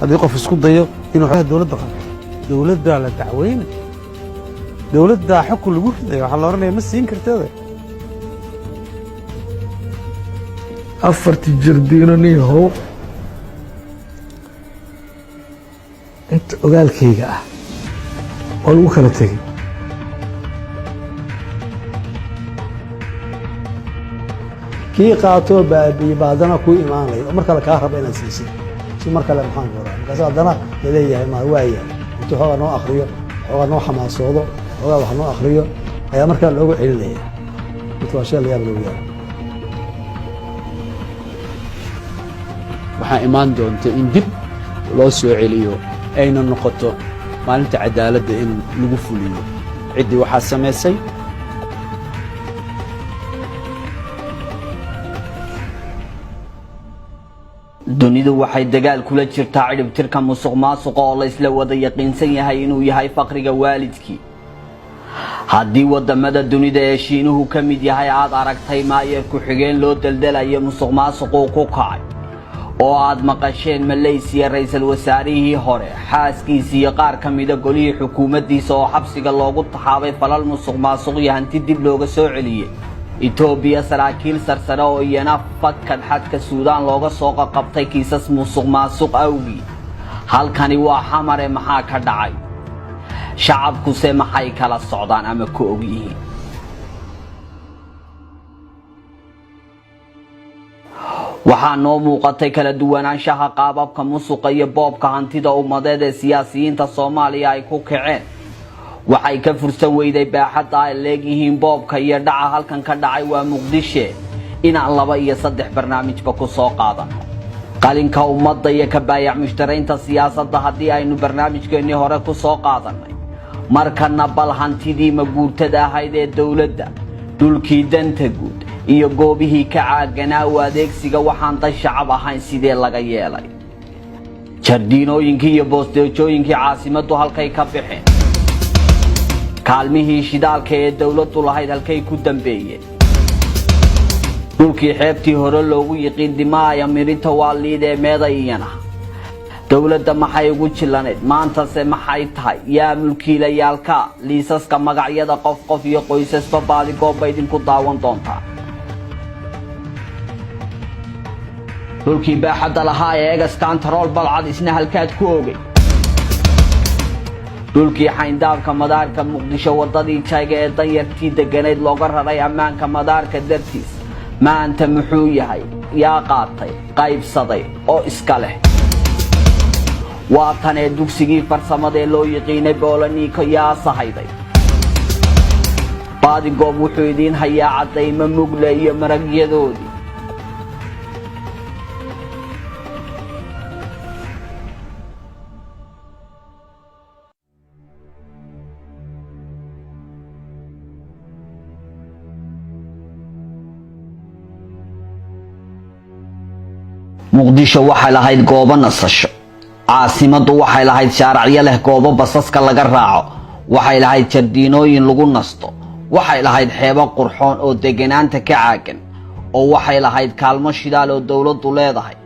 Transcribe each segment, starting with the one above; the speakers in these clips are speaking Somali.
هذا يقف يسكت ضيق إنه حاجة دولة ده على التعوين دولة ده حكم اللي بقول كده على رأيي مس ينكر كده أفرت الجردينني هو أنت قال كيجا ولو كانت تيجي كي قاتو بعدنا كوي إيمان لي عمرك لا كهرب إلى سيسي شو مرك لا محن قرا بس عندنا ليه ما واعي أنت هو نوع أخرية هو نوع حماس وضع هو نوع أخرية هي مرك لو عليه متواشى اللي يبلو وياه waxaa imaan doonta in dib loo soo celiyo ayna noqoto maalinta cadaaladda in lagu fuliyo ciddii waxaa samaysay dunidu waxay dagaal kula jirtaa cidhibtirka musuqmaasuqa oo la isla wada yaqiinsan yahay inuu yahay faqriga waalidkii haddii wadamada dunida ee shiinuhu ka mid yahay aad aragtay maayer ku-xigeen loo daldalayo musuqmaasuquu ku kacay oo aad maqasheen Malaysia ra'iisul wasaarihii hore xaaskiisii iyo qaar ka mid ah golihii xukuumaddiisa oo xabsiga loogu taxaabay falal musuqmaasuq iyo hanti dib looga soo celiyay Ethiopia saraakiil sarsare oo iyana fakad xadka Suudaan looga soo qabtay kiisas musuqmaasuq awgi halkani waa xamare maxaa ka dhacay shacabku se maxay kala socdaan ama ku og yihiin waxaa noo muuqatay kala duwanaanshaha qaababka musuqa iyo boobka hantida ummadeed ee siyaasiyiinta Soomaaliya ay ku kaceen waxay ka fursan weyday baaxadda ay leeyihiin boobka iyo dhaca halkan ka dhacay waa Muqdisho inaan 2 iyo 3 barnaamijba ku soo qaadan qalinka ummadda iyo ka baayac mushtaraynta siyaasadda haddii aynu barnaamijkeennii hore ku soo qaadanay markana bal hantidii maguurtada ahayd ee dawladda dhulkii danta guud iyo goobihii ka caaganaa u adeegsiga waxaan dad shacab ahayn sidee laga yeelay jardiinooyinkii iyo boostooyinkii caasimaddu halkay ka bixeen kaalmihii shidaalka ee dawladdu lahayd halkay ku dambeeyeen dhulkii xeebtii hore loogu yiqiin dimaaya mirinta waaliid ee meedayana dawladda maxay ugu jilaneed maanta se maxay tahay yaa mulkiilayaalka liisaska magacyada qof iyo qoysasba baadi goob idinku daawan doontaa dhulkii baaxadda lahaa ee eegastaan tarool balcad isna halkaad ku ogay dhulkii xayndaabka madaarka Muqdisho wadadii jayga ee danyartii deganeed looga raray ammaanka madaarka dartiis maanta muxuu yahay yaa qaatay qaybsaday oo iska leh waa tan ee dugsigii farsamada ee loo yiqiinay boolaniiko yaa sahayday baadi goob wuxuu idiin hayaa cadaymo mugle iyo maragyadoodii Muqdisho waxay lahayd goobo nasasho caasimaddu waxay lahayd shaaracyo leh goobo basaska laga raaco waxay lahayd jardiinooyin lagu nasto waxay lahayd xeebo qurxoon oo deganaanta ka caagan oo waxay lahayd kaalmo shidaal oo dawladdu leedahay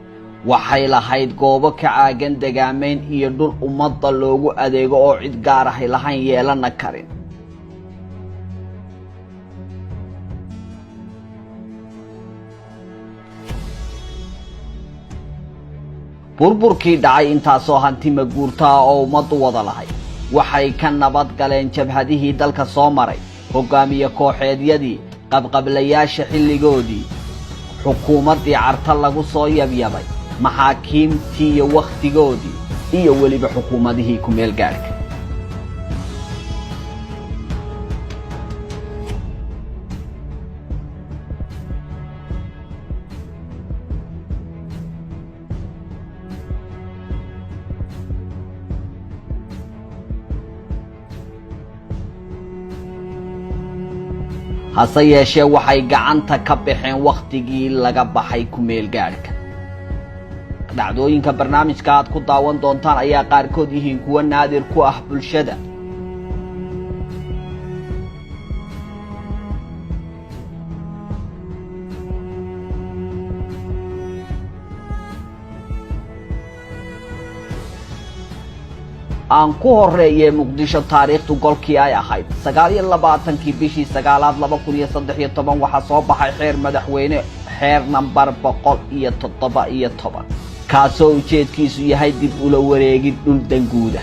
waxay lahayd goobo ka caagan degaamayn iyo dhul ummadda loogu adeego oo cid gaar ah lahayn yeelana karin burburkii dhacay intaasoo hanti maguurtaa oo ummaddu wada lahay waxay ka nabad galeen jabhadihii dalka soo maray hogaamiye kooxeedyadii qabqablayaasha xilligoodii xukuumaddii carta lagu soo yabyabay maxaakiimtii iyo wakhtigoodii iyo weliba xukuumadihii ku meel gaadhka hase yeeshee waxay gacanta ka baxeen wakhtigii laga baxay ku meel gaadhka dhacdooyinka barnaamijka aad ku daawan doontaan ayaa qaarkood yihiin kuwa naadir ku ah bulshada aan ku horeeyay muqdisho taariikhdu golkii ay ahayd 29 bishii 9 2013 waxa soo baxay xeer madaxweyne xeer number 117 kaasoo ujeedkiisu yahay dib ula wareegid dhul danguuda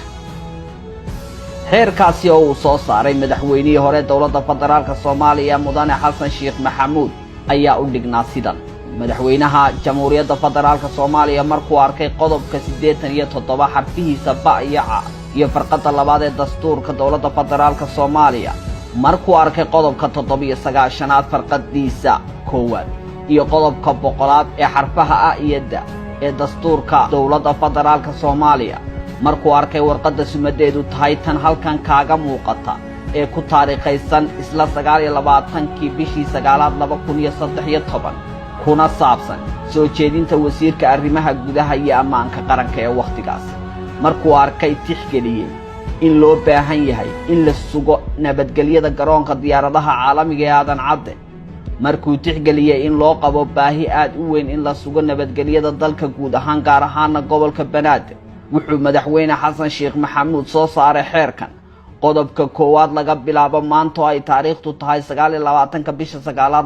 xeerkaasi oo soo saaray madaxweynihii hore dawladda federaalka Soomaaliya mudane Xasan Sheekh Maxamuud ayaa u dhignaa sidan madaxweynaha jamhuuriyadda federaalka Soomaaliya markuu arkay qodobka 87 xarfihiisa ba iyo farqada labaad ee dastuurka dawladda federaalka Soomaaliya markuu arkay qodobka 79 farqadiisa koowaad iyo qodobka 100 ee xarfaha a iyo d ee dastuurka dawladda federaalka Soomaaliya markuu arkay warqadda sumadeedu tahay tan halkan kaaga muuqata ee ku taariikhaysan isla 29 bishii 9 2013 kuna saabsan soo jeedinta wasiirka arrimaha gudaha iyo ammaanka qaranka ee waqtigaas markuu arkay tixgeliyay in loo baahan yahay in la sugo nabadgelyada garoonka diyaaradaha caalamiga ee aadan cadde markuu tixgeliyay in loo qabo baahi aad u weyn in la sugo nabadgelyada dalka guud ahaan gaar ahaan gobolka Banaadir wuxuu madaxweyne Xasan Sheekh Maxamuud soo saaray xeerkan qodobka koowaad laga bilaabo maanta ay taariikhdu tahay 29 bisha 9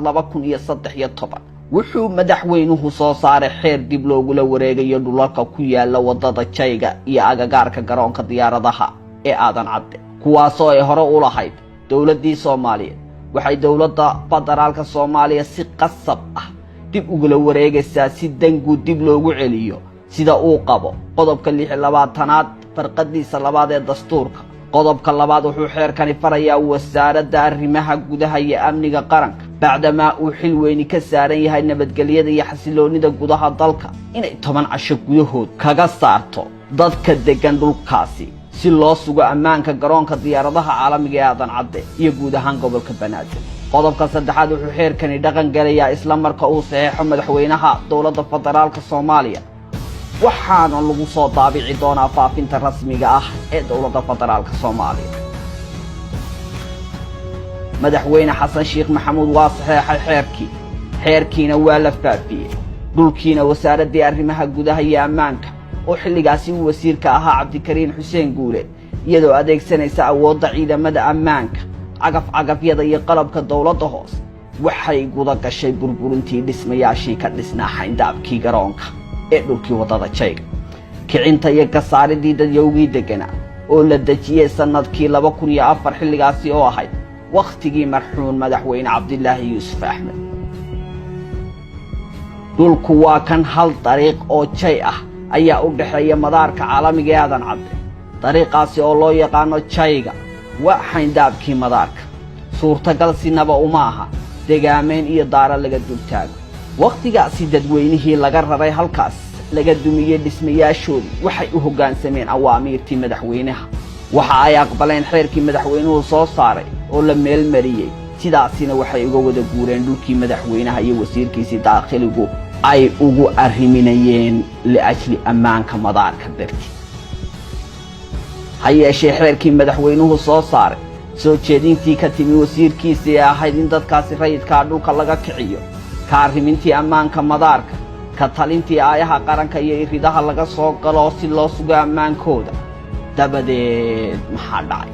2013 wuxuu madaxweynuhu soo saaray xeer dib loogu la wareegayo dhulalka ku yaala wadada Jayga iyo agagaarka garoonka diyaaradaha ee aadan cadde kuwaasoo ay hore u lahayd dawladii Soomaaliya waxay dawladda federaalka Soomaaliya si qasab ah dib ugu la wareegaysaa si dangu dib loogu celiyo sida uu qabo qodobka 26aad farqadiisa labaad ee dastuurka qodobka labaad wuxuu xeerkani farayaa wasaaradda arrimaha gudaha iyo amniga qaranka bacdama uu xil weyn ka saaran yahay nabadgelyada iyo xasiloonida gudaha dalka inay 10 casho gudahood kaga saarto dadka degan dhulkaasi si loo sugo ammaanka garoonka diyaaradaha caalamiga ee aadan cadde iyo guud ahaan gobolka Banaadir qodobka saddexaad wuxuu xeerkani dhaqan galayaa isla marka uu saxeexo madaxweynaha dawladda federaalka Soomaaliya waxaana lagu soo daabici doonaa faafinta rasmiga ah ee dawladda federaalka Soomaaliya madaxweyne Xasan Sheekh Maxamuud waa saxeexay xeerkiina waa la faafiyay dhulkiina wasaaradda arrimaha gudaha iyo ammaanka oo xilligaasi uu wasiirka ahaa Cabdikariin Xuseen Guule iyadoo adeegsanaysa awoodda ciidamada ammaanka cagafyada iyo qalabka dawladda hoose waxay guda gashay burburintii dhismayaashii ka dhisnaa xayndaabkii garoonka ee dhulkii wadada Jayga kicinta iyo kasaaridii dadyowgii deganaa oo la dejiyay sanadkii 2004 xilligaasi oo ahayd waqtigii marxuum madaxweyne Cabdilaahi Yuusuf Axmed dhulku waa kan hal dariiq oo jay ah ayaa u dhaxeeya madaarka caalamiga ee aadan cadde dariiqaasi oo loo yaqaano Jayga waa xayndaabkii madaarka suurtagal sinaba uma aha deegaameen iyo daara laga dultaago waqtigaasi dadweynihii laga raray halkaas laga dumiyay dhismayaashoodii waxay u hoggaansameen awaamiirtii madaxweynaha waxa ay aqbaleen xeerkii madaxweynuhu soo saaray oo la meel mariyay sidaasina waxay uga wada guureen dhulkii madaxweynaha iyo wasiirkiisii daaqiligu ay ugu arriminayeen liajli ammaanka madaarka dartii hayeeshee xeerkii madaxweynuhu soo saaray soo jeedintii ka timi wasiirkiisii ee ahayd in dadkaasi rayidka dhulka laga kiciyo ka arrimintii ammaanka madaarka ka talintii aayaha qaranka iyo iridaha laga soo galo si loo sugo ammaankooda dabadeed maxaa dhacay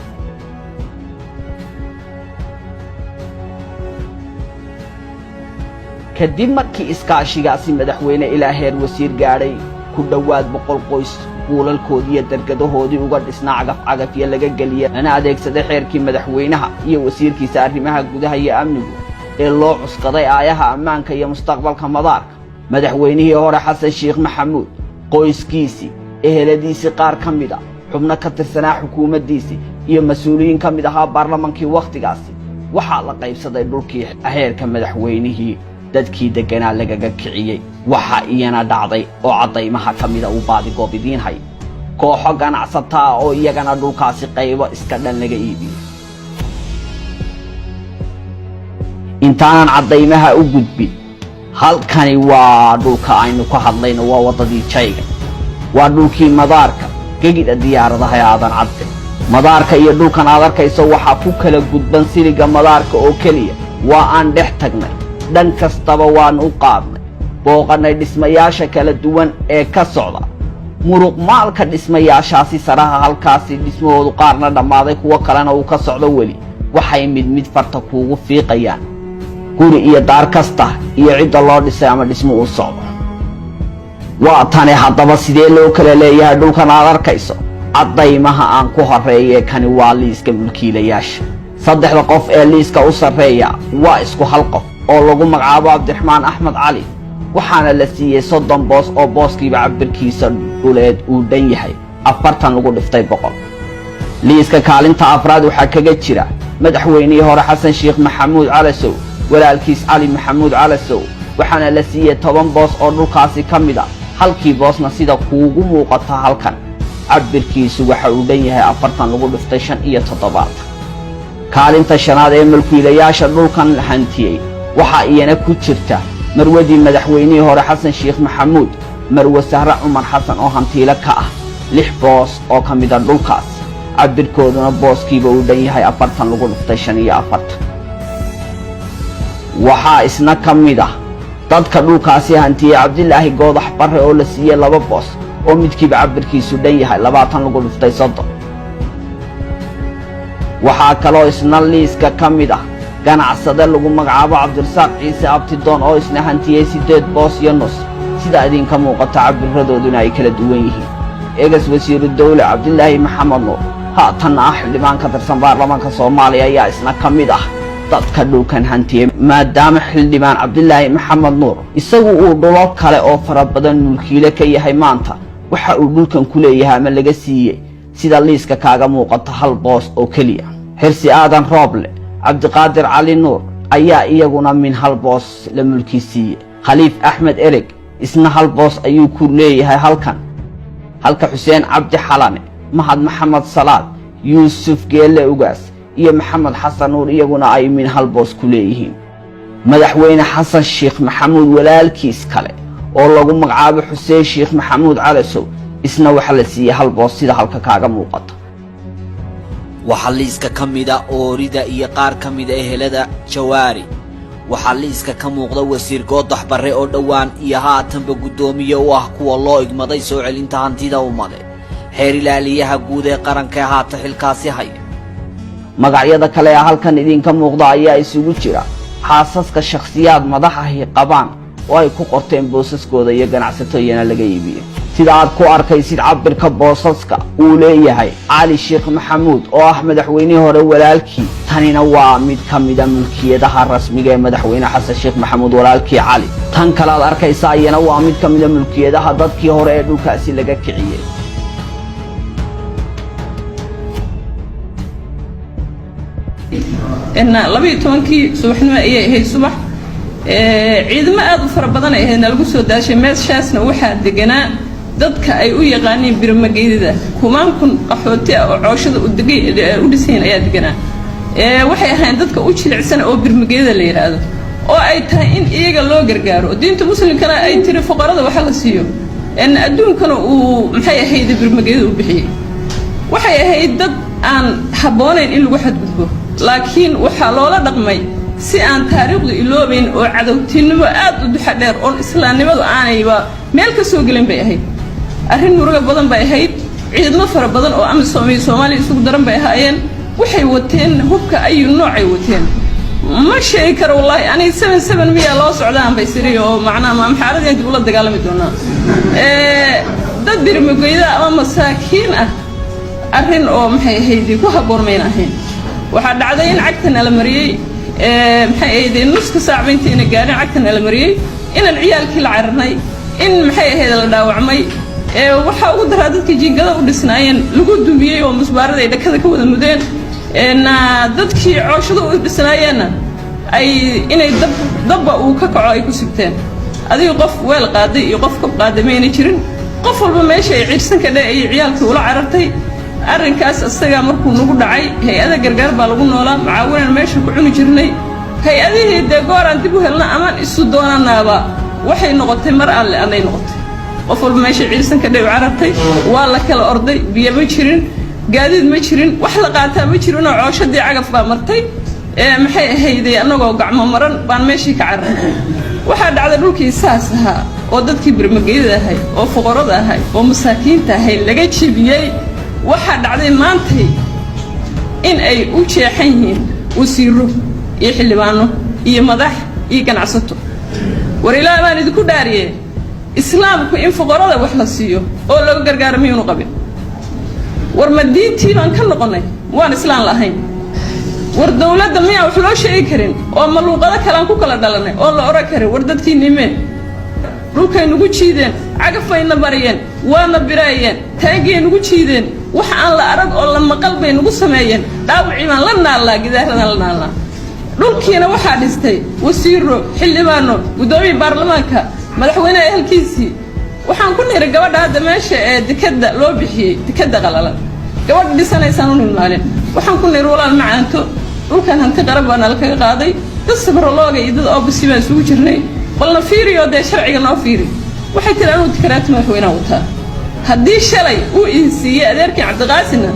kadib markii iskaashigaasi madaxweyne ilaa heer wasiir gaadhay ku dhowaad 100 qoys buulalkoodii iyo dargadahoodii uga dhisnaa cagafyo laga geliyay ana adeegsaday xeerkii madaxweynaha iyo wasiirkiisa arrimaha gudaha iyo amniga ee loo cuskaday aayaha ammaanka iyo mustaqbalka madaarka madaxweynihii hore Xasan Sheekh Maxamuud qoyskiisii eheladiisii qaar ka mid ah xubno ka tirsanaa xukuumaddiisii iyo mas'uuliyiin ka mid ahaa baarlamaankii waqtigaasi waxaa la qaybsaday dhulkii xeerka madaxweynihii dadkii deganaa lagaga kiciyay waxa iyana dhacday oo cadaymaha ka mid ah u baadi goobidiin hay kooxo ganacsataa oo iyagana dhulkaasi qaybo iska dhan laga iibiyay intaanan cadaymaha u gudbin halkani waa dhulka aynu ka hadlayno waa wadadii Jayga waa dhulkii madaarka gegida diyaaradaha ee aadan cadde madaarka iyo dhulkan aad arkayso waxa ku kala gudban siliga madaarka oo kaliya waa aan dhex tagnay dhan kastaba waan u qaadnay booqanay dhismayaasha kala duwan ee ka socda muruq maalka dhismayaashaasi saraha halkaasi dhismahoodu qaarna dhammaaday kuwa kalena uu ka socdo weli waxay mid farta kuugu fiiqayaan guri iyo daar kasta iyo cidda loo dhisay ama dhismo uu socdo waa tani haddaba sidee loo kala leeyahay dhulkan aad arkayso caddaymaha aan ku horeeye kani waa liiska mulkiilayaasha saddexda qof ee liiska u sarreeya waa isku hal qof oo lagu magacaabo Cabdiraxmaan Axmed Cali waxaana la siiyey 30 boos oo booskiiba cabirkiisa dhuleed uu dhan yahay 40 lagu dhiftay 100 liiska kaalinta afraad waxaa kaga jira madaxweynihii hore Xasan Sheekh Maxamuud Calasow walaalkiis Cali Maxamuud Calasow waxaana la siiyey 10 boos oo dhulkaasi ka mid ah halkii boosna sida kuugu muuqata halkan cabirkiisu waxa uu dhan yahay 40 lagu dhiftay 57 kaalinta shanaad ee mulkiilayaasha dhulkan la hantiyey waxa iyana ku jirta marwadii madaxweynihii hore Xasan Sheekh Maxamuud marwa Sahra Umar Xasan oo hantiile ka ah 6 boos oo ka mid ah dhulkaas cabirkooduna booskiiba uu dhan yahay 40 lagu dhiftay 45 waxaa isna ka mid ah dadka dhulkaasi hantiyey Cabdilaahi Goodax Barre oo la siiyey 2 boos oo midkiiba cabirkiisu dhan yahay 20 lagu dhiftay 30 waxaa kaloo isna liiska ka mid ah ganacsade lagu magacaabo Cabdirasaaq Ciise Abtidoon oo isna hantiyey 8 boos iyo nus sida idinka muuqata cabiradooduna ay kala duwan yihiin eegas wasiiru dawla Cabdilaahi Maxamed Nuur haatan xildhibaan ka tirsan baarlamaanka Soomaaliya ayaa isna ka mid ah dadka dhulkan hantiyey maadaama xildhibaan Cabdilaahi Maxamed Nuur isagu uu dhulal kale oo fara badan mulkiile ka yahay maanta waxa uu dhulkan ku leeyahay ama laga siiyey sida liiska kaaga muuqata 1 boos oo kaliya Xirsi Aadan Rooble Cabdiqaadir Cali Nuur ayaa iyaguna min 1 boos la mulki siiyey Khaliif Axmed Ereg isna 1 boos ayuu ku leeyahay halka Xuseen Cabdi Xalane Mahad Maxamed Salaad Yuusuf Geelle Ugaas iyo Maxamed Xasan Nuur iyaguna ay min 1 boos ku leeyihiin madaxweyne Xasan Sheekh Maxamuud walaalkiis kale oo lagu magacaabo Xuseen Sheekh Maxamuud Calasow isna waxa la siiyey 1 boos sida halka kaaga muuqata waxa liiska kamida oorida iyo qaar kamida ehelada Jawaari waxa liiska ka muuqda wasiir Goodax Barre oo dhawaan iyo haatanba gudoomiye u ah kuwa loo igmaday soo celinta hantida umade xeer ilaaliyaha guud ee qaranka haata xilkaasi haya magacyada kale halkan idinka muuqda ayaa isugu jira xaasaska shakhsiyaad madax ah qabaan oo ay ku qorteen boosaskooda iyo ganacsatooyina laga iibiyay sida aad ku arkaysid cabirka boosaska uu leeyahay Cali Sheekh Maxamuud oo ah madaxweynihii hore walaalkii tanina waa mid ka mid ah mulkiyadaha rasmiga ee madaxweyne Xasan Sheekh Maxamuud walaalkii Cali tan kale aad arkaysaa iyana waa mid ka mid ah mulkiyadaha dadkii hore ee dhulkaasi laga kiciyay إن لبي توانكي صبحنا هي صبح ciidamo aad u fara badan ay ahaydna lagu soo daashay meeshaasna waxaa deganaa dadka ay u yaqaaneen birmageedida kumaan kun qaxooti oo cooshada u dhiseen ayaa deganaa waxay ahayn dadka u jilicsan oo birmageedida la yiraahdo oo ay tahay in iyaga loo gargaaro diinta muslimkana ay tiri fuqarada waxa la siiyo in adduunkana uu maxay ahayd birmageedida u bixiyay waxay ahayd dad aan haboonayn in lagu xadgudbo laakiin waxa loola dhaqmay si aan taariikhdu iloobayn oo cadawtinimo aad u duxadheer oo islaamnimadu aanayba meel ka soo galin bay ahayd arrin muruga badan bay ahayd ciidamo fara badan oo Soomaaliya isugu daran bay ahaayeen waxay wateen hubka ay noocay wateen ma sheegi karo wallahi aniga 77 miya loo socdaan bay siriyo macnaha ma xaaladii inta ula dagaalami doonaa dad birmageeda ama masaakiin ah arrin oo maxay ahayd ku haboormeen ahayn waxa dhacday in cagtana la mariyay maxay ahayd nuska saaciintiina gaarin cagtana la mariyay in ciyaalkii la carnay in maxay ahayd la dhaawacmay waxa ugu daraa dadkii jiingada u dhisnaayeen lagu dumiyay oo musbaarada ay dhakada ka wada mudeen dadkii cooshada u dhisnaayeen ay inay dabba uu ka kaco ay ku sibteen adiga qof weel qaaday iyo qof ka qaaday meena jirin qof walba meesha ay ciirsan ka dhaay ciyaalkii ula carartay arrinkaas asaga markuu nagu dhacay hay'ada gargaar baa lagu noolaa macaawinan meesha ku cuni jirnay hay'adihii deegooraan dib u helna amaan isu doonanaaba waxay noqotay mar alle anay noqotay qof walba meesha ciirsan ka dhaay carartay waa la kala orday biyo ma jirin gaadiid ma jirin wax la qaataa ma jirin oo cooshadii cagaf baa martay maxay ahayd anagoo gacmo maran baan meeshii ka cararnay waxaa dhacday dhulkii saas ahaa oo dadkii birmageydada ahay oo fuqarada ahay oo masaakiinta ahay laga jebiyey waxaa dhacday maantay in ay u jeexan yihiin wasiiro iyo xildhibaano iyo madax iyo ganacsato war ilaahay baan idinku dhaariyey islaamku in fuqarada wax la siiyo oo laga gargaaro miyuunu qabin war ma diintii baan ka noqonnay waan islaan lahayn war dawladda miyaa wax loo sheegi karin oo maluuqado kalean ku kala dhalanay oo la oran karin war dadkii nimeen dhulkay nugu jiideen cagafayna bariyeen waana biraayeen taagay nugu jiideen wax aan la arag oo la maqal bay nugu sameeyeen dhaawacii baan la naallaa gidaaradan la naallaa dhulkiina waxaa dhistay wasiiro xildhibaano gudoomiye baarlamaanka madaxweynaha ehelkiisii waxaan ku niri gabadha hadda meesha ee dekada loo bixiyey dekada qalalan gabadha dhisanaysaan u nimaalin waxaan ku niri walaal macaanto dhulkan hanti qarab baa nala kaga qaaday dad sabrolooga iyo dad oobasi baan isugu jirnay balna fiiriyo dee sharciga noo fiiri waxay tiri anuu dikaraati madaxweynaha wataa haddii shalay uu idin siiyey adeerkii cabdiqaasina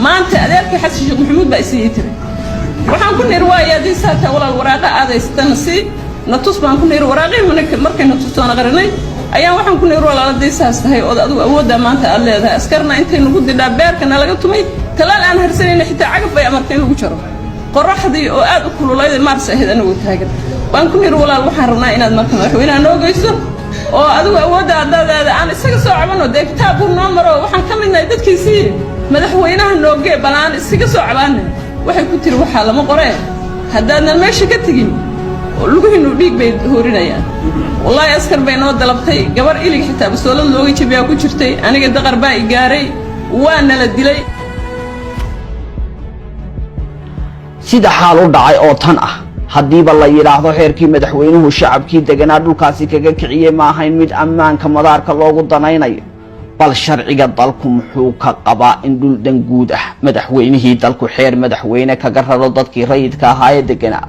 maanta adeerkii xasan sheekh maxamuud baa isiiyey tiri waxaan ku niri waaya haddii saataa walaal waraaqa aadaystana si natus baan ku niri waraaqihii markayna tustoona qarinay ayaan waxaan ku niri walaal haddii saas tahay ood adigu awooddaa maanta aad leedahay askarna intay nagu didhaa beerkana laga tumay talaal aan harsanayna xitaa cagaf bay amartay in lagu jaro qoraxdii oo aad u kululayday maars ahayd anagoo taagan waan ku niri walaal waxaan rabnaa inaad marka madaxweynaha noo geyso oo adigu awoodda addaadaada aan isaga soo cabanno dee kitaab buu noo maro waxaan ka midnahay dadkiisii madaxweynaha noogee bal aan isaga soo cabaanay waxay ku tiri waxaa lama qoree haddaadan meesha ka tegin luguhiinu dhiig bay hoorinayaan wallaahi askar bay noo dalabtay gabar ilig xitaa basoolad looga jabiyaa ku jirtay aniga daqar baa i gaaray waa nala dilay sida xaal u dhacay oo tan ah haddiiba la yidhaahdo heerkii madaxweynuhu shacabkii deganaa dhulkaasi kaga kiciyey ma ahayn mid ammaanka madaarka loogu danaynayo bal sharciga dalku muxuu ka qabaa in dhul danguud ah madaxweynihii dalku xeer madaxweyne kaga raro dadkii rayidka ahaa ee deganaa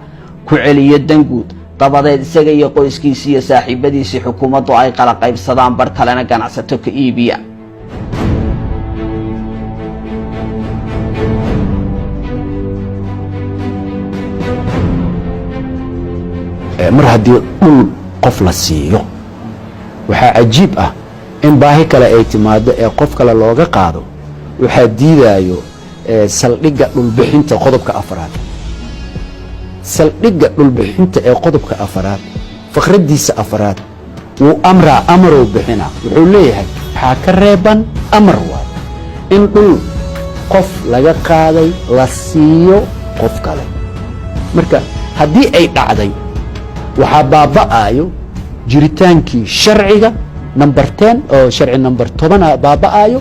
ku celiyo danguud dabadeed isaga iyo qoyskiisii iyo saaxiibadiisii xukuumaddu ay kala qaybsadaan bar kalena ganacsato ka iibiyaan mar haddii dhul qof la siiyo waxaa cajiib ah in baahi kale ay timaado ee qof kale looga qaado waxaa diidaayo saldhigga dhulbixinta qodobka afraad saldhigga dhulbixinta ee qodobka afraad faqraddiisa afraad wuu amraa amaruu bixina wuxuu leeyahay waxaa ka reeban amar waay in dhul qof laga qaaday la siiyo qof kale marka haddii ay dhacday waxaa baaba'aayo jiritaankii sharciga number 10 oo sharci number 10 baaba'aayo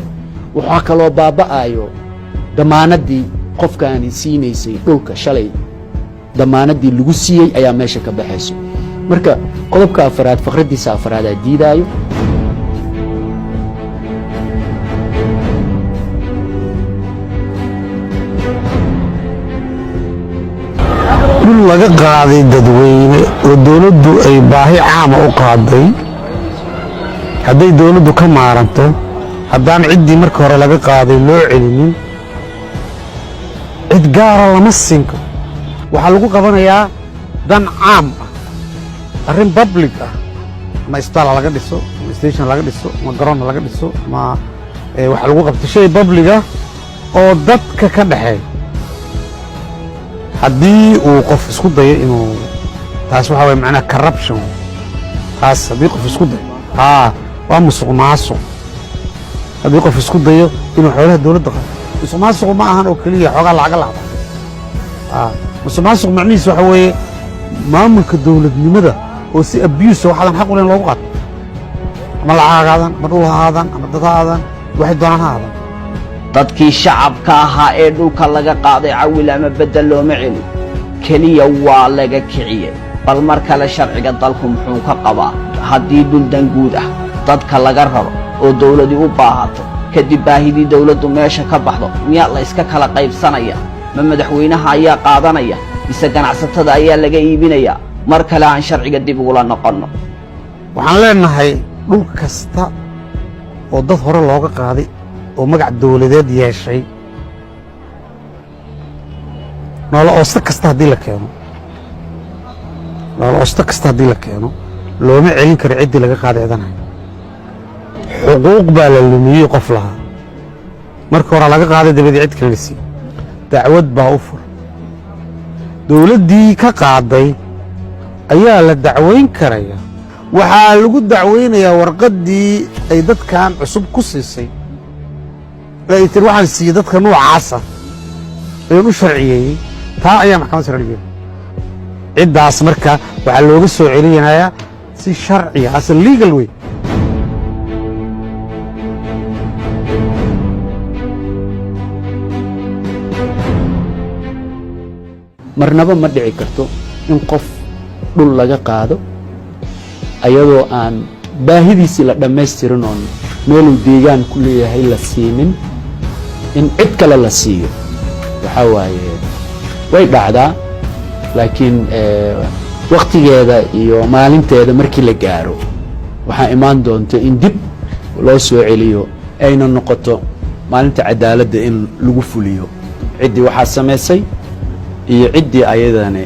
waxaa kaloo baaba'aayo damaanadii qofkaani siinaysay dhulka shalay damaanadii lagu siiyey ayaa meesha ka baxayso marka qodobka afraad faqraddiisa afraad aa diidaayo dhul laga qaaday dadweyne oo dawladdu ay baahi caama u qaaday hadday dawladdu ka maaranto haddaan ciddii marka hore laga qaaday loo celinin cid gaara lama siin karo waxaa lagu qabanayaa dan caam ah arrin public ah ma isbitaal laga dhiso ma station laga dhiso ma garoon laga dhiso ma waxa lagu qabto shay public ah oo dadka ka dhaxeeya haddii uu qof isku dayo inuu taas waxa way macnaha corruption taas haddii qof isku dayo waa musuq maasuq haddii qof isku dayo inuu xoolaha dawladda qaado musuq maasuq ma ahan oo keliya xoogaa lacaga lacda musuq maasuq macnihiisu waxa weeye maamulka dawladnimada oo si abuse waxaadan xaq u lahayn loogu qaato ama lacag aadan ama dhul ha aadan ama dad ha aadan waxay doonaan ha aadan dadkii shacabka ahaa ee dhulka laga qaaday cawil ama beddel looma celin keliya waa laga kiciyey bal mar kale sharciga dalku muxuu ka qabaa haddii dhul danguud ah dadka laga raro oo dawladii u baahato kadib baahidii dawladdu meesha ka baxdo miyaa la iska kala qaybsanaya ma madaxweynaha ayaa qaadanaya mise ganacsatada ayaa laga iibinaya mar kale aan sharciga dib ugula noqonno waxaan leenahay dhul kasta oo dad hore looga qaaday oo magac dawladeed yeeshay noola oosto kasta haddii la keeno looma celin karo ciddii laga qaaday eedanahay xuquuq baa la lumiyey qof lahaa marka hore laga qaaday dabadii cid kale la siiyey dacwad baa u furan dowladdii ka qaaday ayaa la dacwayn karaya waxaa lagu dacwaynayaa warqaddii ay dadkan cusub ku siisay ay tiri waxaan siiyey dadka noocaasa ayaan u sharciyeeyey taa ayaa maxkamad sare dhigay ciddaas marka waxaa looga soo celinayaa si sharciya as a legal way marnaba ma dhici karto in qof dhul laga qaado ayadoo aan baahidiisii la dhammaystirin oon meeluu deegaan ku leeyahay la siinin in cid kale la siiyo waxaa waaye way dhacdaa laakiin wakhtigeeda iyo maalinteeda markii la gaaro waxaa imaan doonta in dib loo soo celiyo ayna noqoto maalinta cadaaladda in lagu fuliyo ciddii waxaa samaysay iyo ciddii ayadana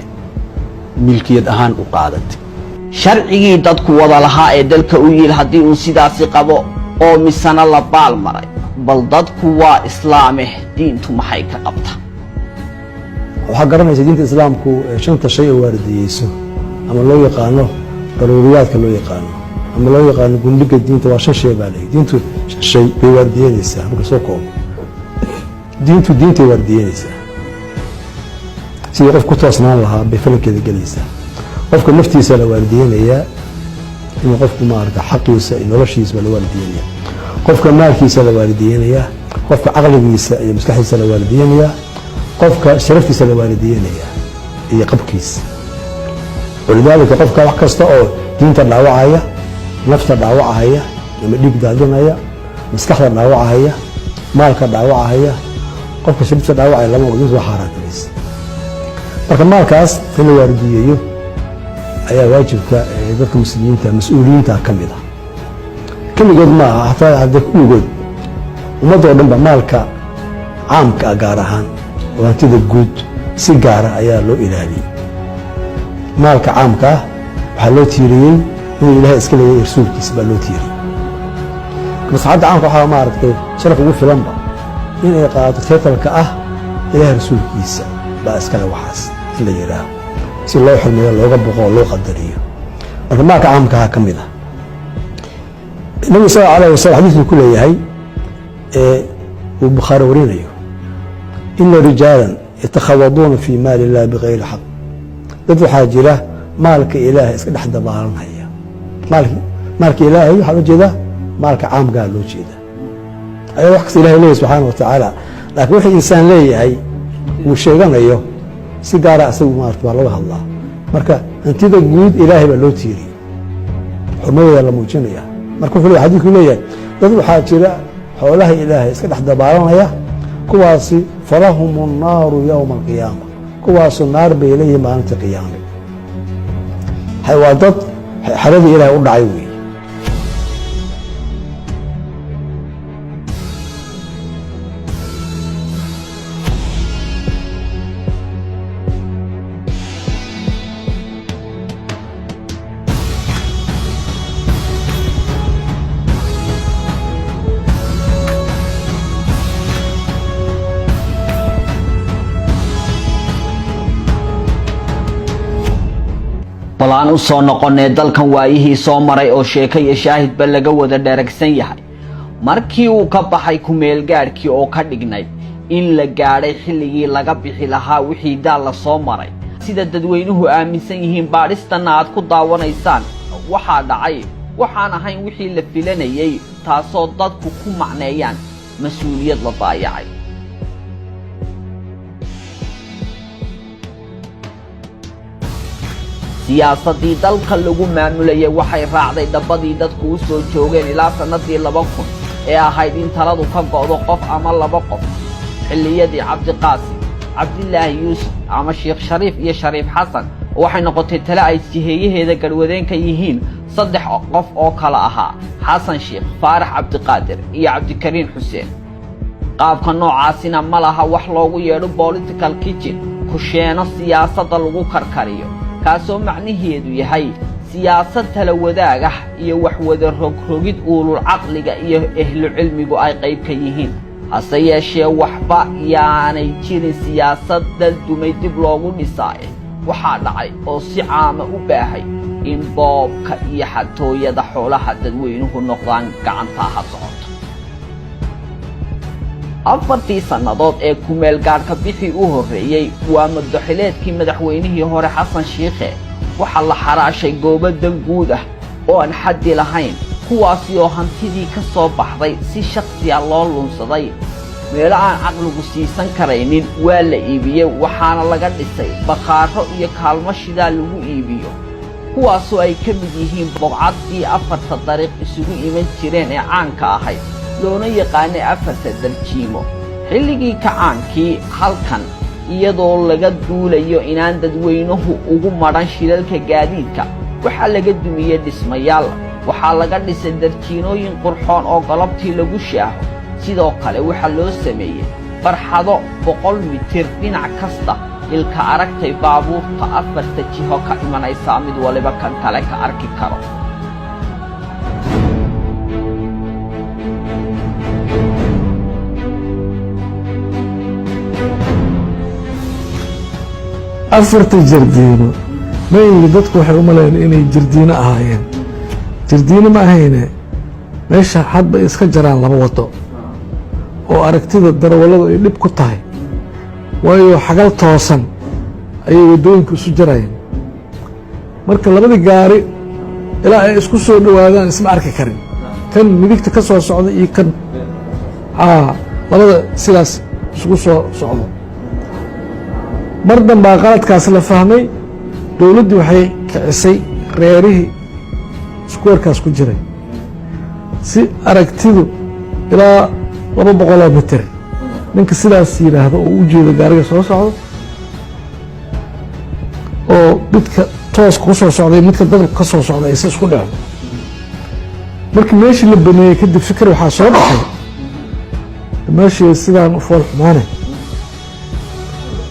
milkiyad ahaan u qaadatay sharcigii dadku wada lahaa ee dalka u yidhi haddii uu sidaasi qabo oo misana la baal maray bal dadku waa islaameh diintu maxay ka qabtaa waxaa garanaysa diinta islaamku shanta shay oo waardiyeyso ama loo yaqaano daruuriyaadka loo yaqaano ama loo yaqaano gundhiga diinta waa shan shay baa leeyahay diintu shan shay bay waardiyeynaysaa marka soo koobo diintay waardiyeynaysaa sidii qof ku toosnaan lahaa bay falankeeda gelaysaa qofka naftiisa la waardiyeynayaa inuu qofku maarata xaqiisa iyo noloshiisa la waardiyeynayaa qofka maalkiisa la waardiyeynayaa qofka caqligiisa iyo maskaxdiisa la waardiyeynayaa qofka sharaftiisa la waardiyeynayaa iyo qabkiisa walidaalika qofka wax kasta oo diinta dhaawacaya nafta dhaawacaya ama dhiig daadinaya maskaxda dhaawacaya maalka dhaawacaya qofka sharaftiisa dhaawacaya lama diinta waa xaaraantinaysa marka maalkaas in la waardiyeeyo ayaa waajibka dadka muslimiinta mas-uuliyiinta ka mid ah keligood ma aha hataa haddee kulligood ummadoo dhan ba maalka caamka ah gaar ahaan oo hantida guud si gaara ayaa loo ilaaliyey maalka caamka ah waxaa loo tiiriyey inuu ilaahay iska leeyahay rasuulkiisa baa loo tiiriyey maslaxadda caamka waxaa maaragtay sharaf ugu filanba in ay qaadato teetalka ah ilaahay rasuulkiisa baa iskale waxaas in la yidhaaho si loo xurmeeyo looga boqo oo loo qadariyo marka maalka caamkaha ka mid ah nabigu sal allahu alayh wasalam xadiiskuu ku leeyahay uu bukhaari warinayo ina rijaalan yatakhawaduuna fii maali illahi bikayri xaq dad waxaa jira maalka ilaahay iska dhex dabaalanaya maalka ilaahay waxaa loo jeedaa maalka caamkaa loo jeeda ayaa wax kasta ilahay leeyahy subxaana wa tacaala laakiin wixii insaan leeyahay uu sheeganayo si gaara asagu maarata baa looga hadlaa marka hantida guud ilaahay baa loo tiiriyey xurmadeeda la muujinaya marka wuxuu xadiidku leeyahay dad waxaa jira xoolaha ilaahay iska dhex dabaalanaya kuwaasi falahum الnaaru yowma alqiyaama kuwaasu naar bay leeyihin maalinta qiyaame waa dad xaradii ilaahay u dhacay wey bal aan u soo noqonnay dalkan waayihii soo maray oo sheeko iyo shaahidba laga wada dheragsan yahay markii uu ka baxay ku-meelgaadhkii oo ka dhignay in la gaadhay xilligii laga bixi lahaa wixii daal la soo maray sida dadweynuhu aaminsan yihiin baadhistanna aad ku daawanaysaan waxaa dhacay waxaan ahayn wixii la filanayay taasoo dadku ku macneeyaan mas-uuliyad la daayacay siyaasadii dalka lagu maamulayay waxay raacday dhabbadii dadku u soo joogeen ilaa sannadii 2000 ee ahayd in taladu ka go'do qof ama laba qof xilliyadii cabdiqaasim cabdilaahi yuusuf ama sheekh shariif iyo shariif xasan waxay noqotay tale ay jiheeyaheeda garwadeenka yihiin 3 qof oo kala ahaa xasan sheekh faarax cabdiqaadir iyo cabdikariin xuseen qaabka noocaasina ma laha wax loogu yeedho political kitchen kusheeno siyaasadda lagu karkariyo kaasoo macnaheedu yahay siyaasad tala wadaag ah iyo wax wada rogrogid uulul caqliga iyo ehlu cilmigu ay qayb ka yihiin hase yeeshee waxba yaanay jirin siyaasad dal dumay dib loogu dhisaaye waxaa dhacay oo si caama u baahay in boobka iyo xatooyada xoolaha dadweynuhu noqdaan gacantaa ha socoto afartii sannadood ee kumeel gaadhka bixii u horreeyey waa madaxileedkii madaxweynihii hore xasan shiikhe waxaa la xaraashay goobo dan guud ah oo aan xaddi lahayn kuwaasi oo hantidii ka soo baxday si shakhsiya loo lunsaday meelo aan caqligu siisan karaynin waa la iibiyey waxaana laga dhisay bakhaaro iyo kaalmo shidaa lagu iibiyo kuwaasoo ay ka mid yihiin bogcaddii afarta dariiq isugu iman jireen ee caanka ahayd loona yaqaanay afarta darjiimo xilligii kacaankii halkan iyadoo laga duulayo inaan dadweynuhu ugu madhan shilalka gaadiidka waxaa laga dumiyey dhismayaal waxaa laga dhisay darjiinooyin qurxoon oo galabtii lagu shaaho sidoo kale waxaa loo sameeyey barxado 100 mitir dhinac kasta ilka aragtay baabuurta afarta jiho ka imanaysa mid waliba kan kale ka arki karo afarta jardiino ma yidhi dadku waxay u maleeyeen inay jardiino ahaayeen jardiino ma ahayne meesha hadba iska jaraan laba wado oo aragtida darawalladu ay dhib ku tahay waayo xagal toosan ayay waddooyinka isu jarayeen marka labadii gaari ilaa ay isku soo dhowaadaan isma arki karin kan midigta ka soo socda iyo kan labada sidaas isugu soo socdo mar danbaa qaladkaas la fahmay dowladdii waxay kicisay reerihii iskuwarkaas ku jiray si aragtidu ilaa 200 mitir ninka sidaas yidhaahdo oo u jeedo gaariga soo socdo oo midka tooska ku soo socday midka dadka ka soo socda aysa isku dhacdo markii meeshii la baneeyey kadib fikir waxaa soo baxay meeshii sidaan u fool xumaanay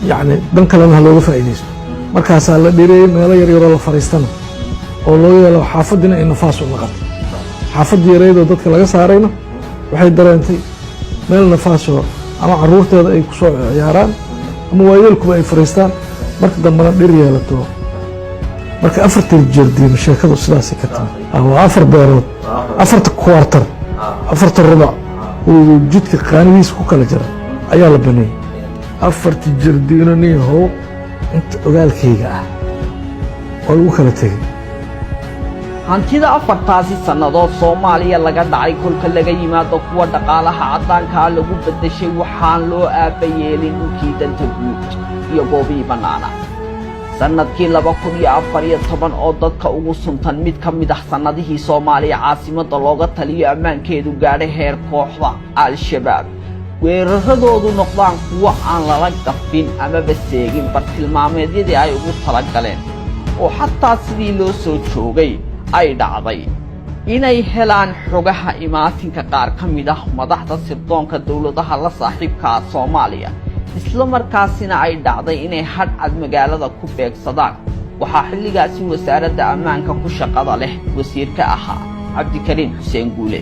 yacni dhan kalena ha looga faa'iidaysto markaasaa la dhireeyey meelo yar yaroo la fadhiistana oo loo yeelo xaafaddina ay nafaas u naqatay xaafaddii yareydoo dadka laga saarayna waxay dareentay meel nafaasoo ama carruurteeda ay ku soo ciyaaraan ama waayeelkuba ay fadhiistaan marka dambena dhir yeelato marka afarta jardiino sheekadu sidaasay ka timi waa 4 beerood 4 kwartar 4 rubac oo jidka qaanidiisa ku kala jira ayaa la baneeyey 4 jardiino nin yahow inta ogaalkayga ah oo lagu kala tegey hantida afartaasi sannadood Soomaaliya laga dhacay kolka laga yimaado kuwa dhaqaalaha caddaanka lagu bedeshay waxaan loo aabayeelin dhulkii danta guud iyo goobii bannaana sanadkii 2014 oo dadka ugu suntan mid ka mid ah sanadihii Soomaaliya caasimada looga taliyo ammaankeedu gaadhay heer kooxda al-shabaab weeraradoodu noqdaan kuwa aan lala gafin ama baseegin bartilmaameedyadii ay ugu talagaleen oo xataa sidii loo soo joogay ay dhacday inay helaan xogaha imaatinka qaar ka mid ah madaxda sirdoonka dawladaha la saaxiibka Soomaaliya isla markaasina ay dhacday inay hadcad magaalada ku beegsadaan waxaa xilligaasi wasaaradda ammaanka ku shaqada leh wasiirka ahaa Cabdikariin Xuseen Guule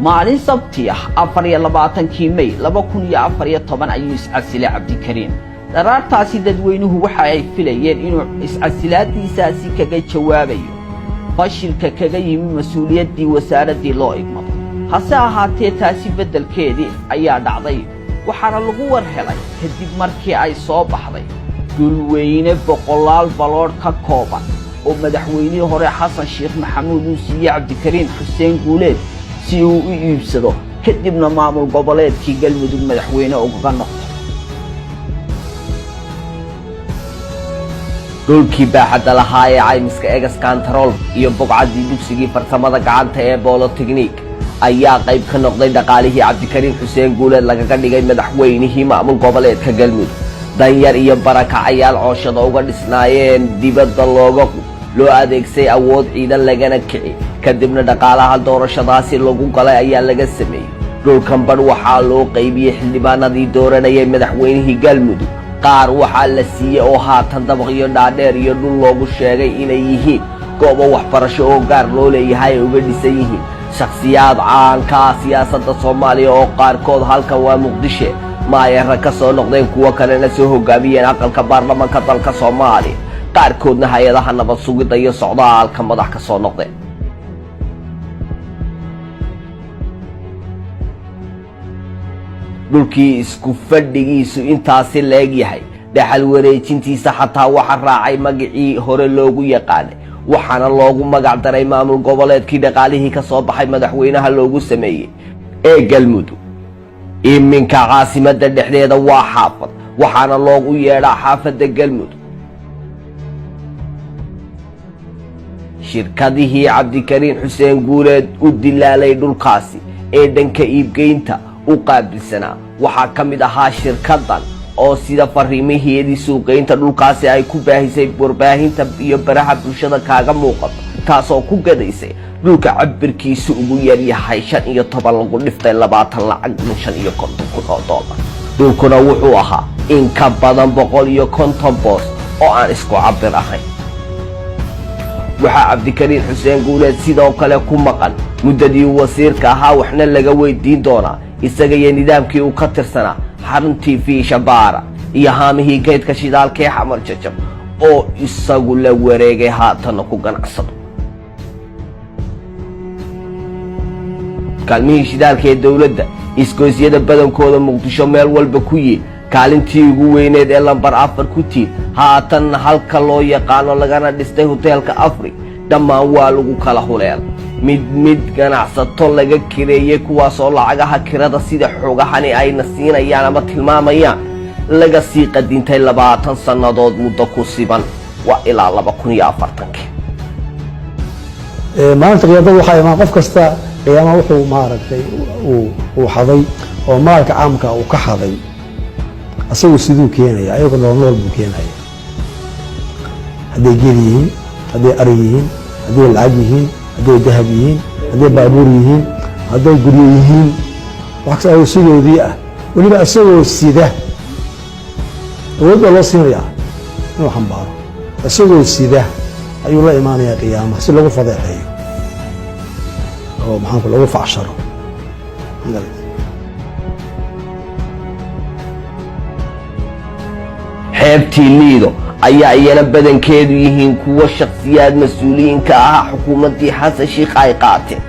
maalin sabti ah 24 May 2014 ayuu iscasilay Cabdikariin daraartaasi dadweynuhu waxa ay filayeen inuu iscasilaadiisaasi kaga jawaabayo fashilka kaga yimi mas'uuliyaddii wasaaraddii loo igmado hase ahaatee taasi beddelkeedii ayaa dhacday waxaana lagu war helay kadib markii ay soo baxday dulweyne 100 balood ka kooban oo madaxweynihii hore Xasan Sheekh Maxamuud uu siiyay Cabdikariin Xuseen Guule si uu u iibsado kadibna maamul goboleedkii Galmudug madaxweyne uga noqdo dhulkii baaxadda lahaa ee caymiska egas kantarool iyo bogcaddii dugsigii farsamada gacanta ee Polytechnic ayaa qayb ka noqday dhaqaalihii Cabdikariin Xuseen Guule lagaga dhigay madaxweynihii maamul goboleedka Galmudug danyar iyo barakacayaal cooshada uga dhisnaayeen dibadda loo adeegsay awood ciidan lagana kici kadibna dhaqaalaha doorashadaasi lagu galay ayaa laga sameeyey dhulkan badh waxaa loo qaybiyey xildhibaanadii dooranayay madaxweynihii Galmudug qaar waxaa la siiyey oo haatan dabaqyo dhaadheer iyo dhul loogu sheegay inay yihiin goobo waxbarasho oo gaar loo leeyahay ay uga dhisan yihiin shakhsiyaad caanka ah siyaasadda soomaaliya oo qaarkood halkan waa muqdisho maayarra ka soo noqdeen kuwo kalena soo hogaamiyeen aqalka baarlamaanka dalka soomaaliya qaarkoodna hay-adaha nabad sugidda iyo socdaalka madax ka soo noqdeen dhulkii isku fadhigiisu intaasi leeg yahay dhaxal wareejintiisa xataa waxa raacay magacii hore loogu yaqaanay waxaana loogu magac daray maamul goboleedkii dhaqaalihii ka soo baxay madaxweynaha loogu sameeyey ee galmudug iminka caasimadda dhexdeeda waa xaafad waxaana loogu yeedhaa xaafadda galmudug shirkadihii cabdikariin xuseen guuleed u dilaalay dhulkaasi ee dhanka iibgeynta u qaabilsanaa waxaa ka mid ahaa shirkaddan oo sida fariimaheedii suuqaynta dhulkaasi ay ku baahisay warbaahinta iyo baraha bulshada kaaga muuqato taasoo ku gadaysay dhulka cabirkiisu ugu yaryahay 15 lagu dhiftay 20 lacag $550,000 dhulkuna wuxuu ahaa in ka badan 150 boos oo aan isku cabir ahayn waxaa cabdikariin xuseen guuleed sidoo kale ku maqan muddadii wasiirka ahaa waxna laga weydiin doonaa isaga iyo nidaamkii uu ka tirsanaa xaruntii fiisha baara iyo haamihii geedka shidaalka ee xamar jajab oo isagu la wareegay haatana ku ganacsado kaalmihii shidaalka ee dowladda isgoysyada badankooda muqdisho meel walba ku yiil kaalintii ugu weyneed ee lambar 4 ku tiil haatanna halka loo yaqaano lagana dhistay hoteelka afri dhammaan waa lagu kala huleel mid ganacsato laga kireeyay kuwaasoo lacagaha kirada sida xoogahani ayna siinayaan ama tilmaamayaan laga sii qadintay 20 sannadood muddo ku siban waa ilaa 2040 maanta qiyaadada waxaa imaan qof kasta qiyaama wuxuu maaragtay uu xaday oo maalka caamka uu ka xaday asagu siduu keenaya ayagu nool buu keenaya hadday geel yihiin hadday ari yihiin hadday lacag yihiin hadday dahab yihiin hadday baabuur yihiin hadday guryo yihiin wax kasta sidoodii ah weliba asagoo sida awood baa loo siinayaa inuu xambaaro asagoo sida ayuu la imaanayaa qiyaamaha si lagu fadeexeeyo oo maxaanku lagu facsharo xeebtii liido ayaa iyana badankeedu yihiin kuwo shakhsiyaad mas-uuliyiinka ahaa xukuumaddii xasan sheikh ay qaateen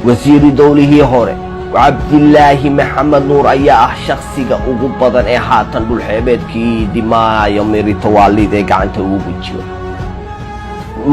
wasiiru dowlihii hore cabdilaahi maxamed nuur ayaa ah shakhsiga ugu badan ee haatan dhulxeebeedkii dimaayo miritawaalid ee gacanta ugu gujiyo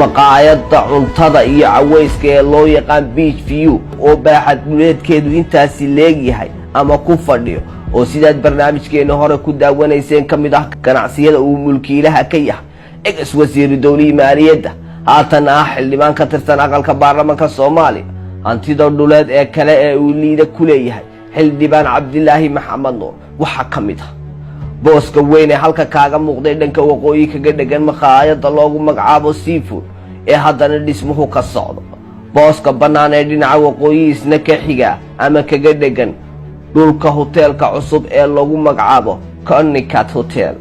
maqaayadda cuntada iyo cawayska ee loo yaqaan beach view oo baaxad dhuleedkeedu intaasi leegyahay ama ku fadhiyo oo sidaad barnaamijkeena hore ku daawanayseen ka mid ah ganacsiyada uu mulkiilaha ka yahay ex wasiiru dowlihii maaliyadda haatan ah xildhibaan ka tirsan aqalka baarlamaanka soomaaliya hantida dhuleed ee kale ee uu liida ku leeyahay xildhibaan cabdilaahi maxamed nuur waxaa ka mid ah booska weyn ee halka kaaga muuqday dhanka waqooyi kaga dhegan maqaayadda loogu magacaabo seafood ee haddana dhismuhu ka socdo booska bannaan ee dhinaca waqooyi isna ka xiga ama kaga dhegan dhulka hoteelka cusub ee lagu magacaabo Connecticut Hotel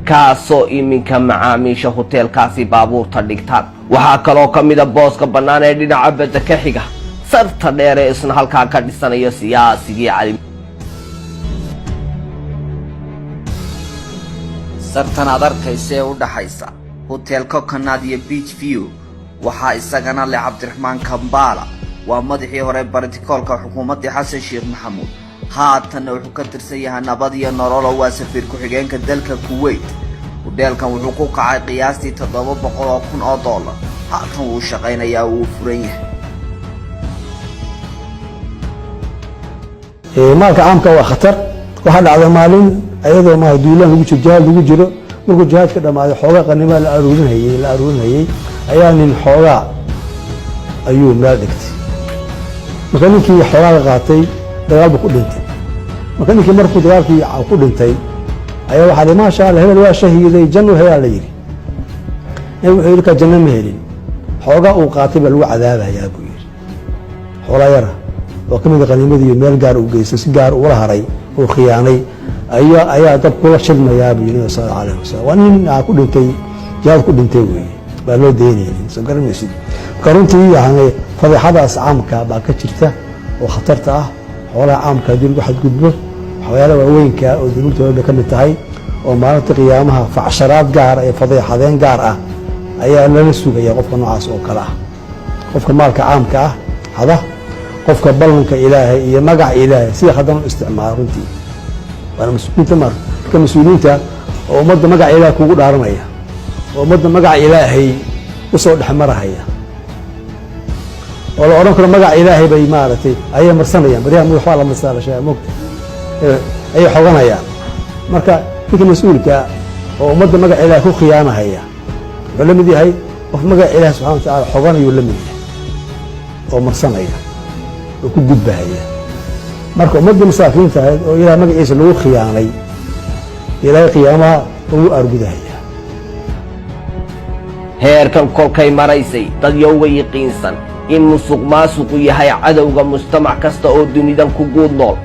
kaasoo iminka macaamiisha hoteelkaasi baabuurta dhigtaan waxaa kaloo ka mid ah booska bannaan ee dhinaca badda ka xiga sarta dheer ee isna halkaa ka dhisanayo siyaasigii cali sartan aad arkaysa ee u dhaxaysa hotel Coconut iyo Beach View waxaa isagana leh Cabdiraxmaan Kambala waa madaxii hore bartikoolka xukuumadda Xasan Sheikh Maxamuud haatan wuxuu ka tirsan yahay nabad iyo nolol oo waa safiir ku xigeenka dalka Kuwait hoteelkan wuxuu ku kacay qiyaastii $700,000 haatan uu shaqaynayaa uu furan yahay maalka caamka waa khatar waxa dhacday maalin ayadoo ma duulaan lagu jiro jihaad lagu jiro markuu jihaadka dhamaaday xoogaa qanimo la aruurinayay ayaa nin xoogaa ayuu meel dhigtay marka ninkii xoogaa qaatay dagaal buu ku dhintay marka ninkii markuu dagaalkii ku dhintay ayaa waxa ma sha Allah hebel waa shahiiday janno heyaa la yiri ee wuxuu yiri ka janno ma helin xoogaa uu qaatay bal uu cadaabayaa buu yiri xoolaa yara oo kamid qanimadii meel gaar u geysay si gaar u haray oo khiyaanay ayaa dad kula shilmayaa buu yiri sallallahu alayhi wasallam waa nin ku dhintay jihaad ku dhintay weeye baa loo deynayay soo garanaysid runtii yani fadeexadaas caamka baa ka jirta oo khatarta ah xoolaha caamka haddii lagu xadgudbo waxyaalaha waaweynka oo dunuubta bay ka mid tahay oo maalinta qiyaamaha facsharaad gaar iyo fadeexadeen gaar ah ayaa lala sugaya qofka noocaas oo kale ah qofka maalka caamka ah hada qofka ballanka ilaahay iyo magaca ilaahay sida haddana u isticmaalo runtii waana mas-uuliyiinta marka mas-uuliyiinta oo ummadda magaca ilaahay kugu dhaaranaya oo ummadda magaca ilaahay usoo dhexmarahaya oo la odhan karo magaca ilaahay bay maaragtay ayay marsanayaan baryaha madax waa la marsaalashaa moogta ayay xoganayaan marka ninka mas-uulka oo ummadda magaca ilaahay ku khiyaanahaya wuxuu la mid yahay qof magaca ilaahay subxana wa tacaala xoganayuu la mid yahay oo marsanaya oo ku gudbahaya marka ummadda masaakiinta ahayd oo ilahay magaciisa lagu khiyaanay ilaahay qiyaamaha ugu argudahaya heerkan kolkay maraysay dad yowga yiqiinsan in musuq maasuqu yahay cadowga mujtamac kasta oo dunidan ku guud nool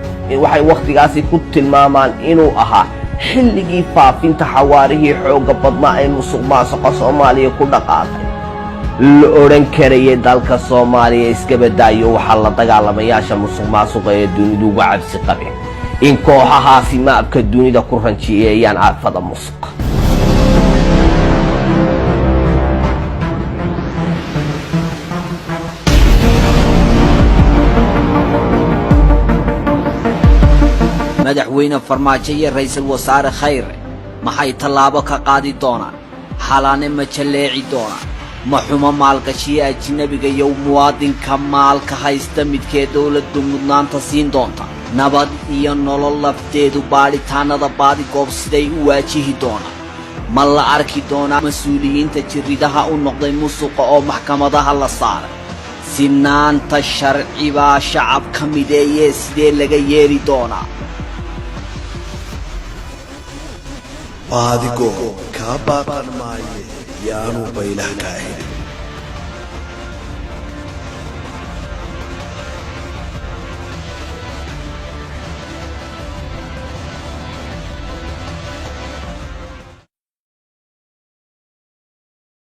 waxay wakhtigaasi ku tilmaamaan inuu ahaa xilligii faafinta xawaarihii xoogga badnaa ee musuq maasuqa soomaaliya ku dhaqaaqay la odhan karayay dalka soomaaliya iskabadaayo waxaa la dagaalamayaasha musuq maasuqa ee dunidu uga cabsi qabeen in kooxahaasi maabka dunida ku ranjiyeeyaan aafada musuq madaxweyne farmaajo iyo ra'iisul wasaare khayre maxay tallaabo ka qaadi doonaan xalaane ma jaleeci doonaan ma xumo maalgashiye ajnabiga iyo muwaadinka maalka haysta midkee dowladdu mudnaanta siin doonta nabad iyo nolol lafteedu baadhitaanada baadigoob siday u waajihi doonaan ma la arki doonaa mas-uuliyiinta jirridaha u noqday musuqa oo maxkamadaha la saaray sinaanta sharci baa shacab ka mideeyee sidee laga yeeli doonaa baadigo kaa baaqan maaye yaanu baylah kaa helin